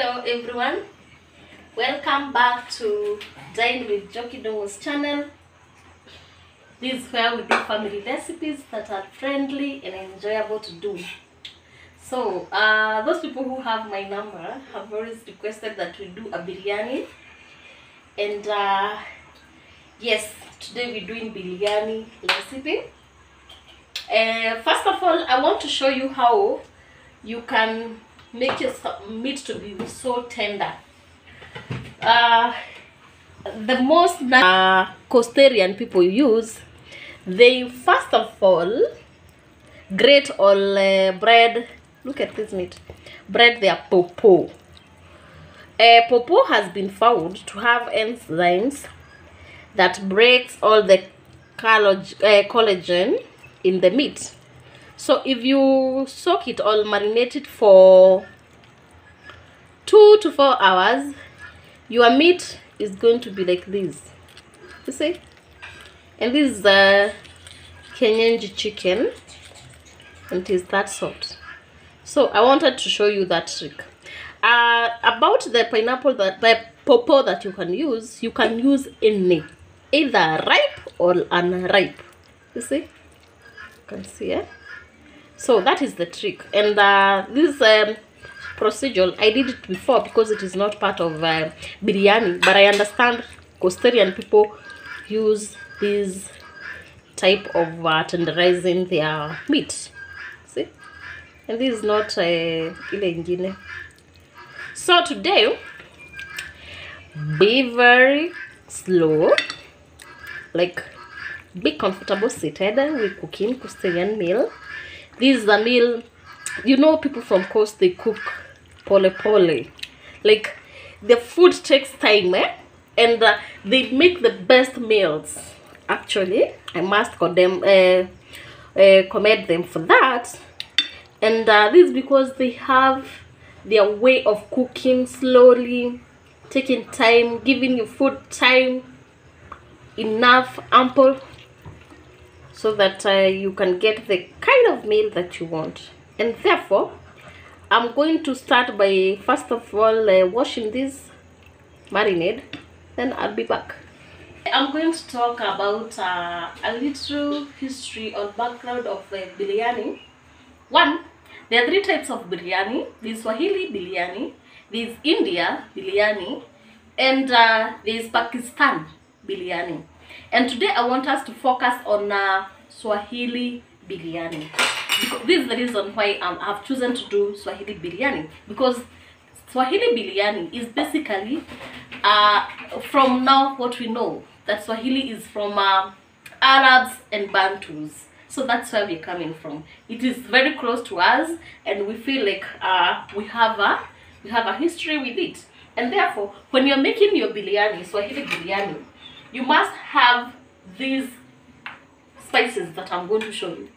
Hello everyone, welcome back to Dine with Joki Dongo's channel. This is where we do family recipes that are friendly and enjoyable to do. So those people who have my number have always requested that we do a biryani, and yes, today we're doing biryani recipe. First of all, I want to show you how you can make your meat to be so tender. The most Coastarian people use, they first of all grate all bread. Look at this meat. Bread their popo. Popo has been found to have enzymes that breaks all the collagen in the meat. So if you soak it or marinate it for 2 to 4 hours, your meat is going to be like this. You see? And this is the Kenyan chicken, and it is that sort. So I wanted to show you that trick. About the pineapple, the pawpaw that you can use any, either ripe or unripe. You see? You can see it. So that is the trick. And this procedure, I did it before because it is not part of biryani, but I understand Coastarian people use this type of tenderizing their meat. See? And this is not ile ingine. So today, be very slow, like be comfortable seated. We're cooking Coastarian meal. This is a meal, you know, people from coast, they cook pole pole. Like, the food takes time, and they make the best meals. Actually, I must commend them for that. And this is because they have their way of cooking slowly, taking time, giving you food time, enough, ample, so that you can get the kind of meal that you want. And therefore, I'm going to start by first of all washing this marinade, then I'll be back. I'm going to talk about a little history or background of biryani. One, there are 3 types of biryani. There's Swahili biryani, there's India biryani, and there's Pakistan biryani. And today I want us to focus on Swahili biryani. Because this is the reason why I've chosen to do Swahili biryani, because Swahili biryani is basically from now what we know, that Swahili is from Arabs and Bantus. So that's where we're coming from. It is very close to us, and we feel like we have a history with it. And therefore, when you're making your biryani, Swahili biryani, you must have these spices that I'm going to show you.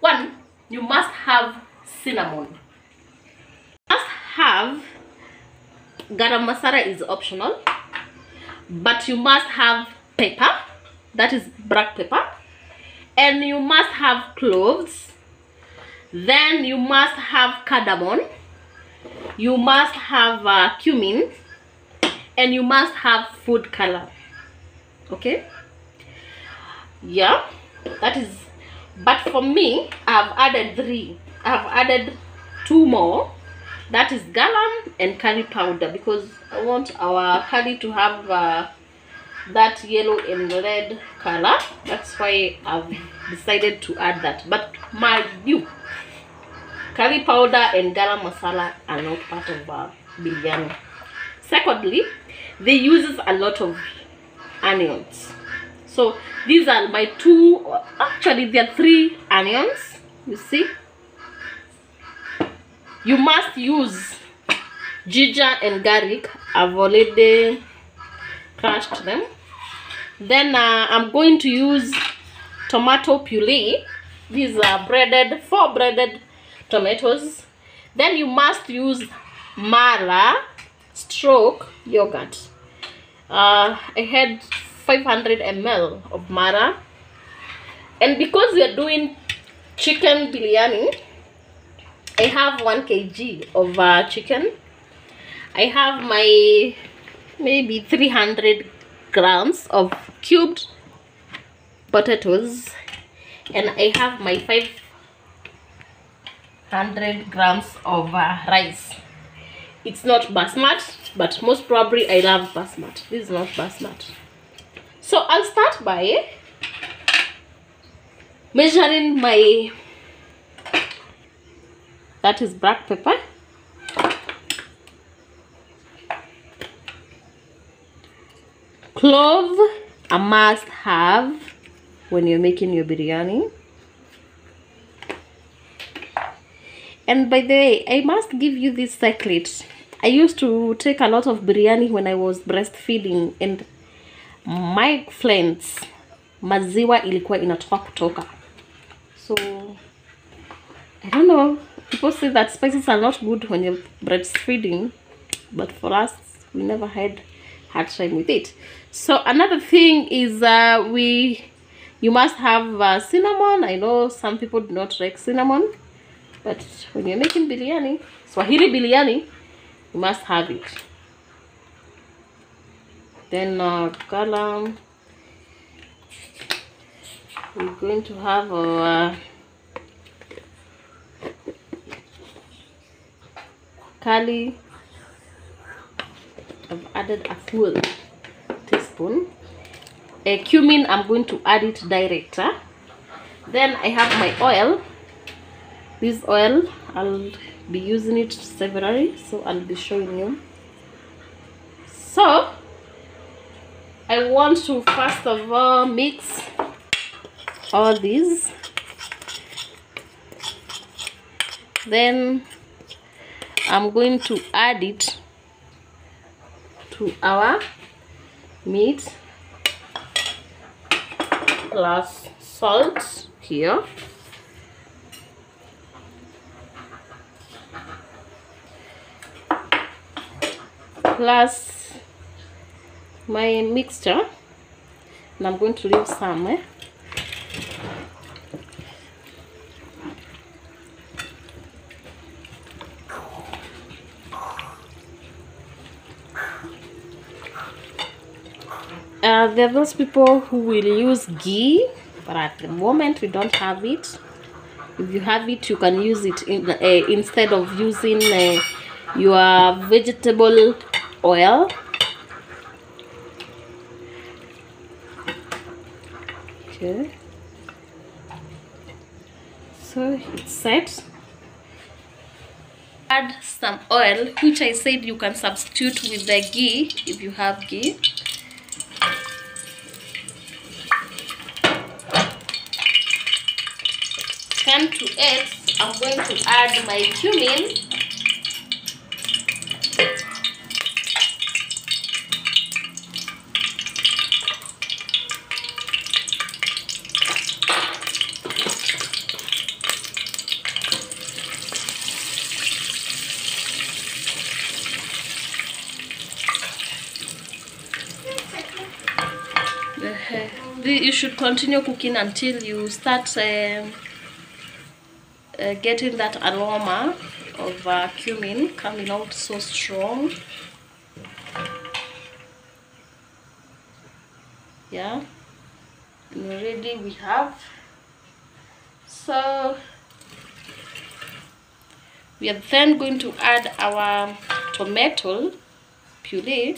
One, you must have cinnamon. You must have garam masala, is optional, but you must have pepper, that is black pepper, and you must have cloves. Then you must have cardamom, you must have cumin, and you must have food color. Okay, yeah, that is. But for me, I've added 3. I've added 2 more. That is garam and curry powder, because I want our curry to have that yellow and red color. That's why I've decided to add that. But mind you, curry powder and garam masala are not part of biryani. Secondly, they use a lot of onions. So these are my 2, actually there are 3 onions. You see, you must use ginger and garlic. I've already crushed them. Then I'm going to use tomato puree. These are 4 breaded tomatoes. Then you must use mala stroke yogurt. I had 500 ml of mara, and because we are doing chicken biryani, I have 1 kg of chicken. I have my maybe 300 grams of cubed potatoes, and I have my 500 grams of rice. It's not basmati, but most probably I love basmati. This is not basmati. So I'll start by measuring my, that is black pepper, clove, a must have when you're making your biryani. And by the way, I must give you this secret. I used to take a lot of biryani when I was breastfeeding, and my friends, maziwa ilikuwa inatoka kutoka. So I don't know, people say that spices are not good when you're breastfeeding, but for us, we never had hard time with it. So another thing is you must have cinnamon. I know some people do not like cinnamon, but when you're making biryani, Swahili biryani, you must have it. Then garam, we're going to have our curry. I've added a full teaspoon. Cumin, I'm going to add it direct. Then I have my oil. This oil, I'll be using it severally, so I'll be showing you. So I want to first of all mix all these. Then I'm going to add it to our meat plus salt here. Plus my mixture, and I'm going to leave some. There are those people who will use ghee, but at the moment we don't have it. If you have it, you can use it in, instead of using your vegetable oil. Okay, so it's set. Add some oil, which I said you can substitute with the ghee if you have ghee. Then to it, I'm going to add my cumin. You should continue cooking until you start getting that aroma of cumin coming out so strong. Yeah, and already we have. So we are then going to add our tomato puree.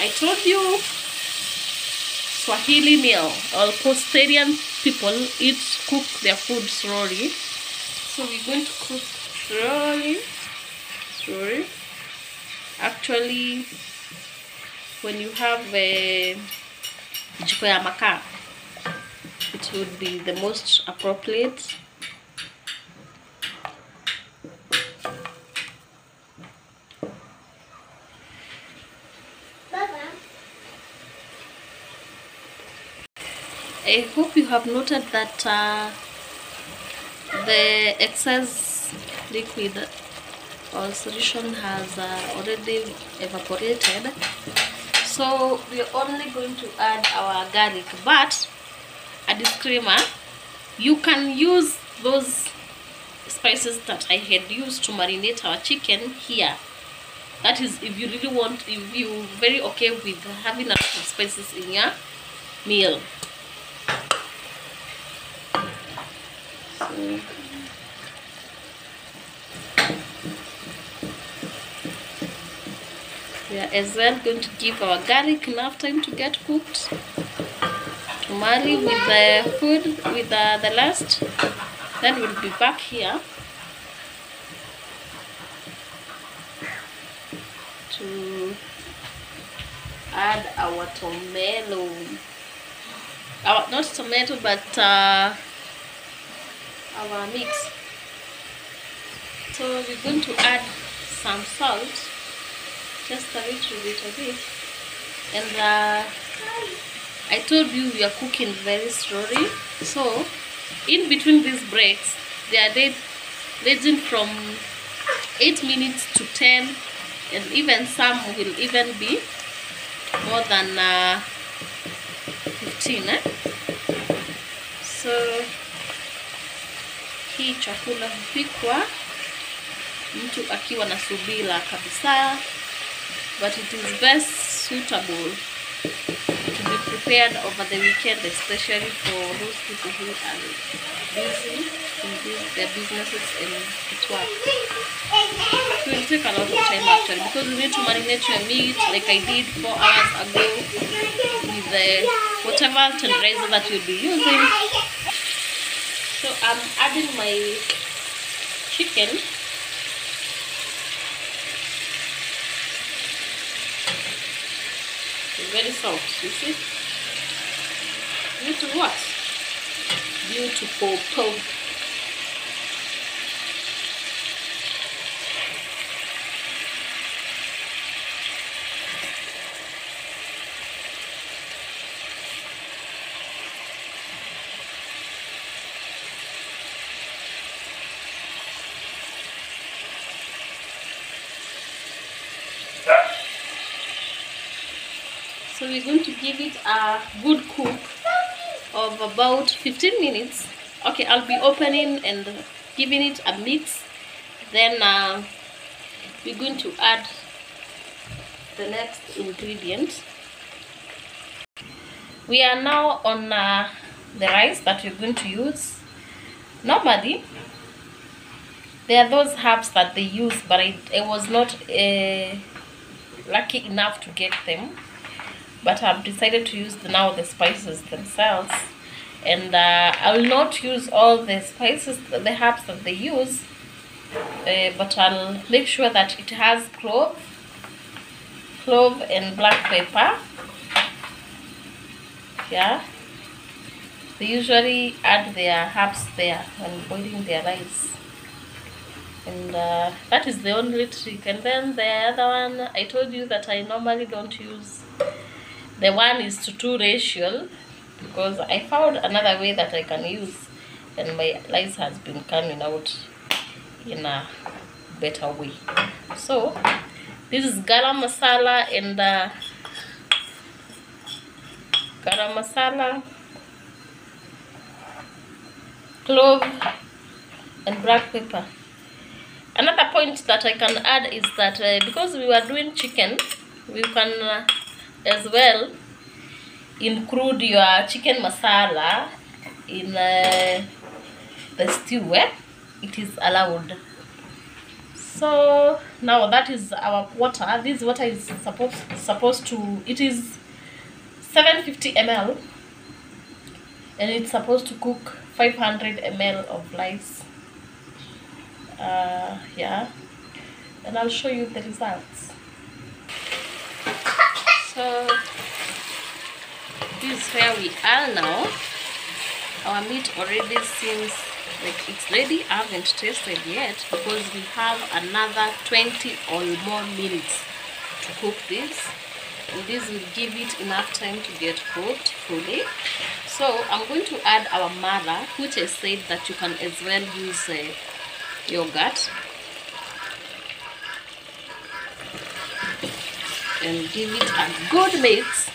I told you Swahili meal or Coastarian people cook their food slowly. So we're going to cook slowly. Actually, when you have a jiko ya makaa, it would be the most appropriate. I hope you have noted that the excess liquid or solution has already evaporated. So we are only going to add our garlic, but a disclaimer, You can use those spices that I had used to marinate our chicken here. That is, if you really want, if you're very okay with having a lot of spices in your meal. So we are as well going to give our garlic enough time to get cooked, to marry with the food, with the last. Then we'll be back here to add our tomato, not tomato, but our mix. So we're going to add some salt, just a little bit of it. And I told you we are cooking very slowly, so in between these breaks they are ranging from 8 minutes to 10, and even some will even be more than 15, eh? So hii chakula hupikwa mtu akiwa na subira kabisa, but it is best suitable to be prepared over the weekend, especially for those people who are busy in their businesses and at work. It will take a lot of time actually, because you need to marinate your meat like I did 4 hours ago with whatever tenderizer that you'll be using. So I'm adding my chicken. It's very soft, you see? Little what? Beautiful pulp. So we're going to give it a good cook of about 15 minutes. Okay, I'll be opening and giving it a mix. Then we're going to add the next ingredient. We are now on the rice that we're going to use. Normally, there are those herbs that they use, but I was not lucky enough to get them. But I've decided to use now the spices themselves, and I will not use all the spices, the herbs that they use, but I'll make sure that it has clove and black pepper. Yeah, they usually add their herbs there when boiling their rice, and that is the only trick. And then the other one, I told you that I normally don't use. The 1:2 ratio, because I found another way that I can use, and my rice has been coming out in a better way. So this is garam masala and garam masala, clove and black pepper. Another point that I can add is that because we were doing chicken, we can as well include your chicken masala in the stew. It is allowed. So now that is our water. This water is supposed to, it is 750 ml, and it's supposed to cook 500 ml of rice. Yeah, and I'll show you the results. So this is where we are now. Our meat already seems like it's ready. I haven't tasted yet because we have another 20 or more minutes to cook this, and this will give it enough time to get cooked fully. So I'm going to add our mara, which I said that you can as well use yogurt, and give it a good mix.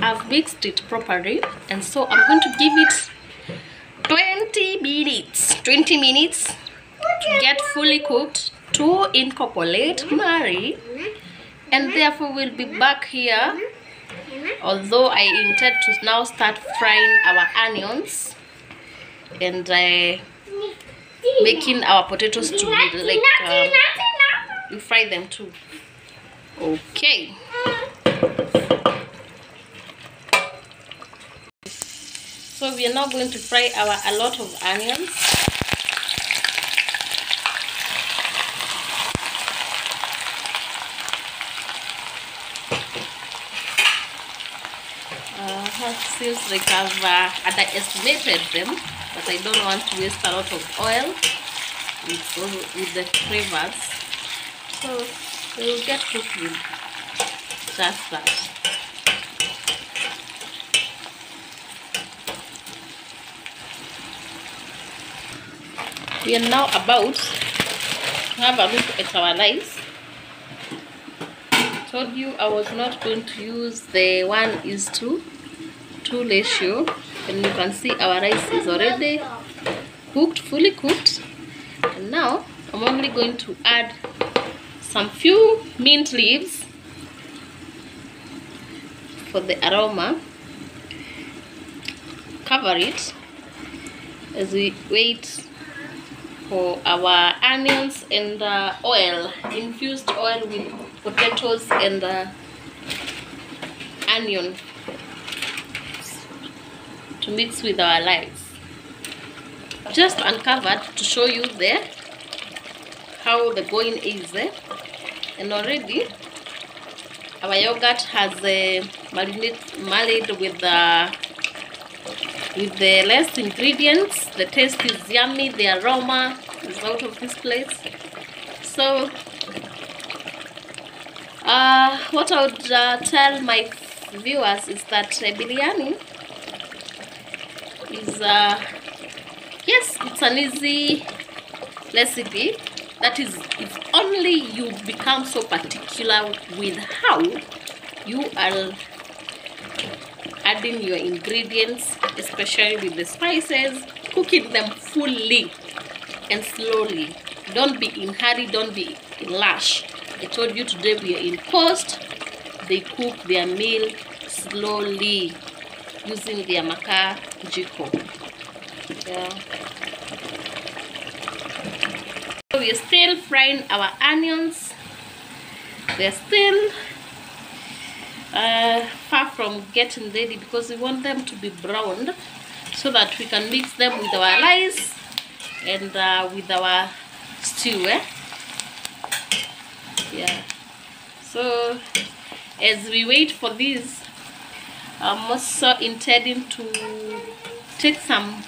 I've mixed it properly, and so I'm going to give it 20 minutes to get fully cooked, to incorporate marry, and therefore we'll be back here. Although I intend to now start frying our onions and making our potatoes to be like you fry them too. Okay. So we are now going to fry a lot of onions. Seems like I've underestimated them, but I don't want to waste a lot of oil with the flavors. So they will get cooked with just that. We are now about to have a look at our rice. I told you I was not going to use the 1:2 ratio, and you can see our rice is already cooked, fully cooked. And now I'm only going to add some few mint leaves for the aroma. Cover it as we wait for our onions and oil, infused oil with potatoes and onion to mix with our rice. Just uncovered to show you there how the going is there, and already our yogurt has married with the less ingredients. The taste is yummy, the aroma is out of this place. So what I would tell my viewers is that biryani is yes, it's an easy recipe. That is, if only you become so particular with how you are adding your ingredients, especially with the spices, cooking them fully and slowly. Don't be in hurry, don't be in rush. I told you today we are in coast. They cook their meal slowly using their makaa jiko. Yeah. So we are still frying our onions. They're still far from getting ready because we want them to be browned so that we can mix them with our rice and with our stew. Yeah. So as we wait for this, I'm also intending to take some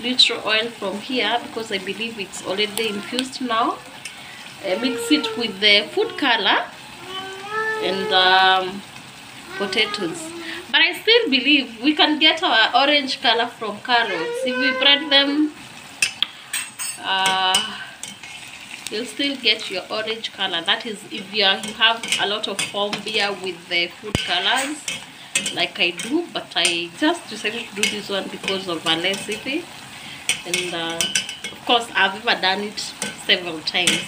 little oil from here because I believe it's already infused now. Mix it with the food color and potatoes. But I still believe we can get our orange color from carrots. If we bread them, you'll still get your orange color. That is if you have a lot of home beer with the food colors like I do, but I just decided to do this one because of a recipe, and of course I've ever done it several times.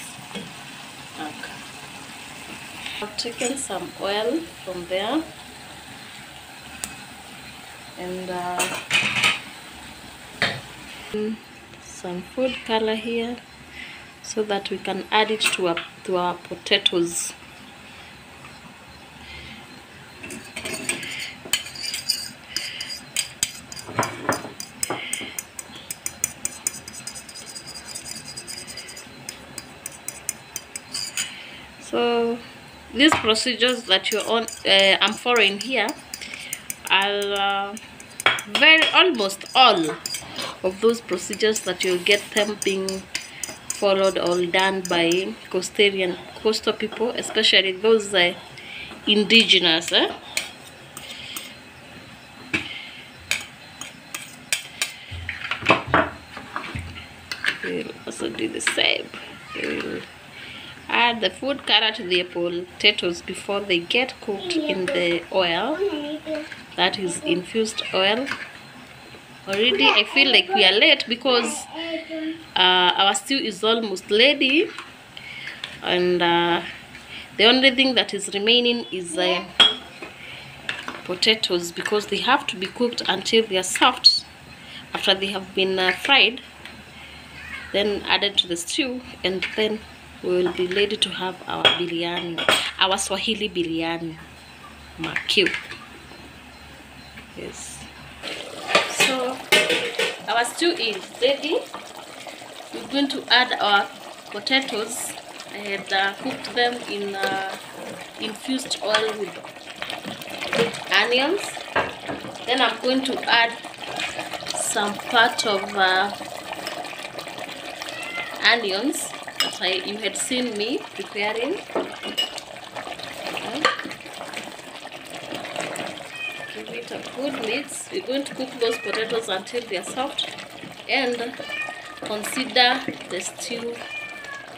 Okay. I've taken some oil from there and some food color here so that we can add it to our potatoes. So these procedures that you're on, I'm following here, I'll almost all of those procedures that you'll get them being followed or done by coastal people, especially those indigenous. We'll also do the same. We'll Add the food color to the potatoes before they get cooked in the oil. That is infused oil. Already I feel like we are late because our stew is almost ready, and the only thing that is remaining is potatoes, because they have to be cooked until they are soft. After they have been fried, then added to the stew, and then we will be ready to have our biryani, our Swahili biryani makeu. Yes, so our stew is ready. We're going to add our potatoes. I had cooked them in infused oil with onions. Then I'm going to add some part of onions that you had seen me preparing. Okay. Give it a good mix. We're going to cook those potatoes until they are soft, and consider the stew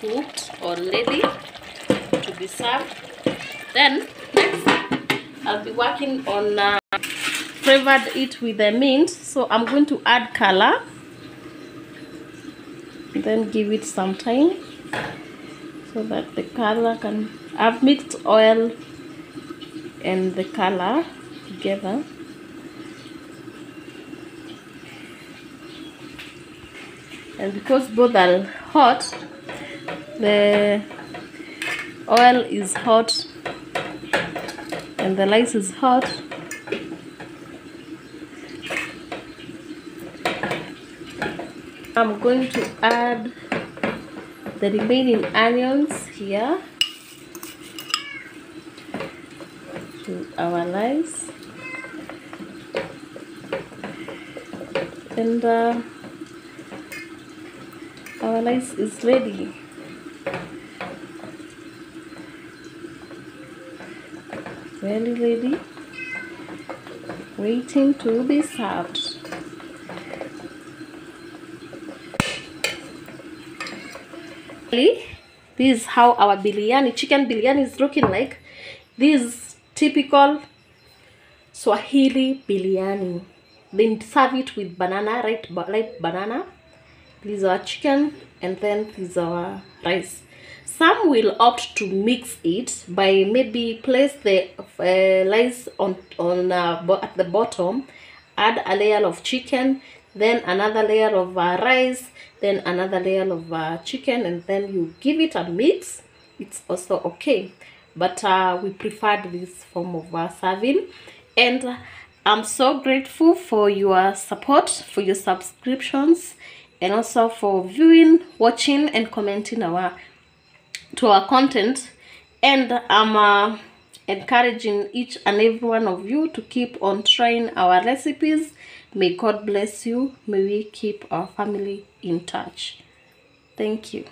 cooked or ready to be served. Then next I'll be working on flavored it with the mint. So I'm going to add color, then give it some time so that the color can, I've mixed oil and the color together. And because both are hot, the oil is hot and the rice is hot, I'm going to add the remaining onions here to our rice, and our rice is ready. Very ready, waiting to be served. This is how our biryani, chicken biryani, is looking like. This is typical Swahili biryani. Then serve it with banana, right banana. This is our chicken, and then this is our rice. Some will opt to mix it by maybe place the rice on at the bottom, add a layer of chicken, then another layer of rice, then another layer of chicken, and then you give it a mix. It's also okay, but we preferred this form of serving. And I'm so grateful for your support, for your subscriptions, and also for viewing, watching, and commenting to our content. And I'm encouraging each and every one of you to keep on trying our recipes. May God bless you. May we keep our family in touch. Thank you.